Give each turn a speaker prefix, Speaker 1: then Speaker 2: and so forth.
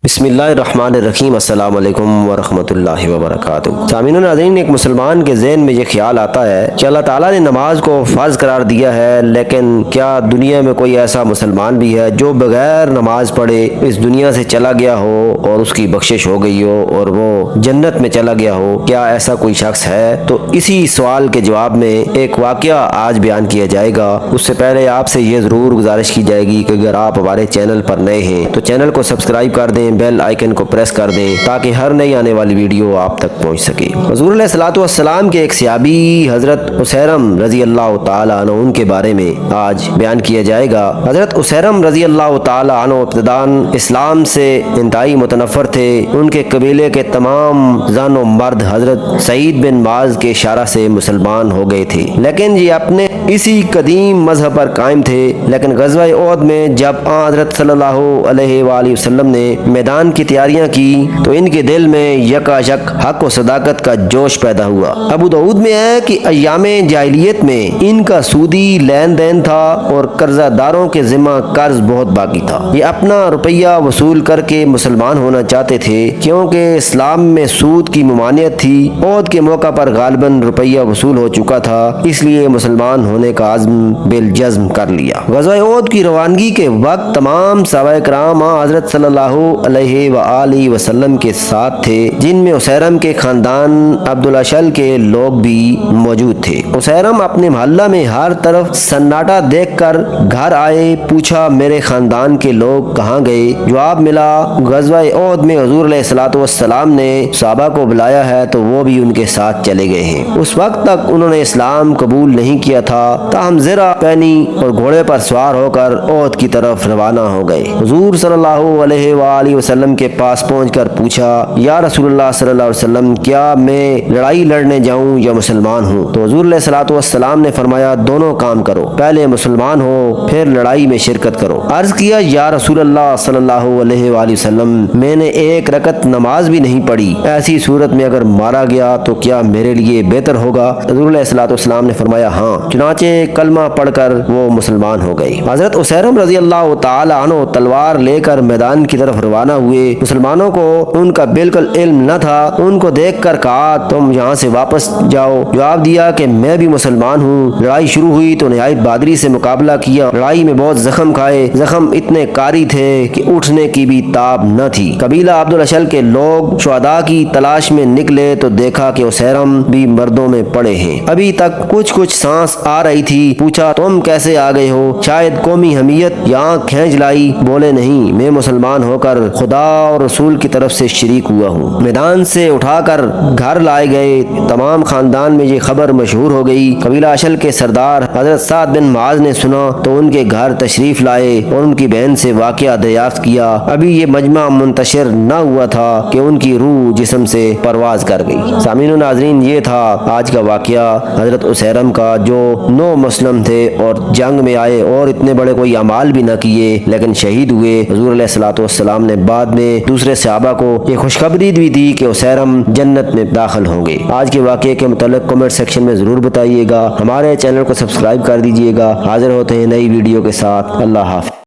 Speaker 1: بسم اللہ الرحمن الرحیم۔ السلام علیکم ورحمۃ اللہ وبرکاتہ۔ سامعین و ناظرین، ایک مسلمان کے ذہن میں یہ خیال آتا ہے کہ اللہ تعالیٰ نے نماز کو فرض قرار دیا ہے، لیکن کیا دنیا میں کوئی ایسا مسلمان بھی ہے جو بغیر نماز پڑھے اس دنیا سے چلا گیا ہو اور اس کی بخشش ہو گئی ہو اور وہ جنت میں چلا گیا ہو؟ کیا ایسا کوئی شخص ہے؟ تو اسی سوال کے جواب میں ایک واقعہ آج بیان کیا جائے گا۔ اس سے پہلے آپ سے یہ ضرور گزارش کی جائے گی کہ اگر آپ ہمارے چینل پر نئے ہیں تو چینل کو سبسکرائب کر دیں، بیل آئیکن کو پریس کر دیں تاکہ ہر نئی آنے والی ویڈیو آپ تک پہنچ سکے۔ حضور علیہ الصلوۃ والسلام کے ایک صحابی حضرت اسیرم رضی اللہ تعالی عنہ ان کے بارے میں آج بیان کیا جائے گا۔ حضرت اسیرم رضی اللہ تعالی عنہ ابتداً اسلام سے انتہائی متنفر تھے۔ ان کے قبیلے کے تمام زن و مرد حضرت سعید بن معاذ کے اشارہ سے مسلمان ہو گئے تھے، لیکن یہ اپنے اسی قدیم مذہب پر قائم تھے۔ لیکن غزوہ احد میں جب حضرت صلی اللہ علیہ وآلہ وسلم نے میدان کی تیاریاں کی تو ان کے دل میں یکایک حق و صداقت کا جوش پیدا ہوا۔ ابو داؤد میں ہے کہ ایام جاہلیت میں ان کا سودی لین دین تھا اور قرضہ داروں کے ذمہ قرض بہت باقی تھا۔ یہ اپنا روپیہ وصول کر کے مسلمان ہونا چاہتے تھے، کیونکہ اسلام میں سود کی ممانعت تھی۔ احد کے موقع پر غالباً روپیہ وصول ہو چکا تھا، اس لیے مسلمان ہونے کا عزم بالجزم کر لیا۔ غزوہ احد کی روانگی کے وقت تمام صحابہ کرام حضرت صلی اللہ علیہ وآلہ وسلم کے ساتھ تھے، جن میں اسیرم کے خاندان عبدالاشل کے لوگ بھی موجود تھے۔ اسیرم اپنے محلہ میں ہر طرف سناٹا دیکھ کر گھر آئے، پوچھا میرے خاندان کے لوگ کہاں گئے؟ جواب ملا غزوہ احد میں حضور علیہ الصلوۃ والسلام نے صحابہ کو بلایا ہے تو وہ بھی ان کے ساتھ چلے گئے ہیں۔ اس وقت تک انہوں نے اسلام قبول نہیں کیا تھا، تاہم زرہ پہنی اور گھوڑے پر سوار ہو کر احد کی طرف روانہ ہو گئے۔ حضور صلی اللہ علیہ وآلہ وسلم کے پاس پہنچ کر پوچھا، یا رسول اللہ صلی اللہ علیہ وسلم، کیا میں لڑائی لڑنے جاؤں یا مسلمان ہوں؟ تو حضور علیہ الصلوۃ والسلام نے فرمایا، دونوں کام کرو، پہلے مسلمان ہو پھر لڑائی میں شرکت کرو۔ عرض کیا، یا رسول اللہ صلی اللہ علیہ وآلہ وسلم، میں نے ایک رکعت نماز بھی نہیں پڑھی، ایسی صورت میں اگر مارا گیا تو کیا میرے لیے بہتر ہوگا؟ حضور علیہ الصلوۃ والسلام نے فرمایا، ہاں۔ چنانچہ کلمہ پڑھ کر وہ مسلمان ہو گئے۔ حضرت اسیرم رضی اللہ تعالی عنہ تلوار لے کر میدان کی طرف روانہ ہوئے۔ مسلمانوں کو ان کا بالکل علم نہ تھا۔ ان کو دیکھ کر کہا، تم یہاں سے واپس جاؤ۔ جواب دیا کہ میں بھی مسلمان ہوں۔ لڑائی شروع ہوئی تو نہایت بہادری سے مقابلہ کیا۔ لڑائی میں بہت زخم کھائے، زخم اتنے کاری تھے کہ اٹھنے کی بھی تاب نہ تھی۔ قبیلہ عبدالاشل کے لوگ شہداء کی تلاش میں نکلے تو دیکھا کہ اسیرم بھی مردوں میں پڑے ہیں۔ ابھی تک کچھ سانس آ رہی تھی۔ پوچھا، تم کیسے آ گئے ہو؟ شاید قومی حمیت یہاں کھینچ لائی۔ بولے، نہیں، میں مسلمان ہو کر خدا اور رسول کی طرف سے شریک ہوا ہوں۔ میدان سے اٹھا کر گھر لائے گئے۔ تمام خاندان میں یہ خبر مشہور ہو گئی۔ قبیلہ اشل کے سردار حضرت سعد بن معاذ نے سنا تو ان کے گھر تشریف لائے اور ان کی بہن سے واقعہ دریافت کیا۔ ابھی یہ مجمع منتشر نہ ہوا تھا کہ ان کی روح جسم سے پرواز کر گئی۔ سامعین و ناظرین، یہ تھا آج کا واقعہ حضرت اسیرم کا، جو نو مسلم تھے اور جنگ میں آئے اور اتنے بڑے کوئی اعمال بھی نہ کیے لیکن شہید ہوئے۔ حضور علیہ الصلوۃ والسلام نے بعد میں دوسرے صحابہ کو یہ خوشخبری بھی دی کہ اسیرم جنت میں داخل ہوں گے۔ آج کے واقعے کے متعلق کمنٹ سیکشن میں ضرور بتائیے گا۔ ہمارے چینل کو سبسکرائب کر دیجیے گا۔ حاضر ہوتے ہیں نئی ویڈیو کے ساتھ۔ اللہ حافظ۔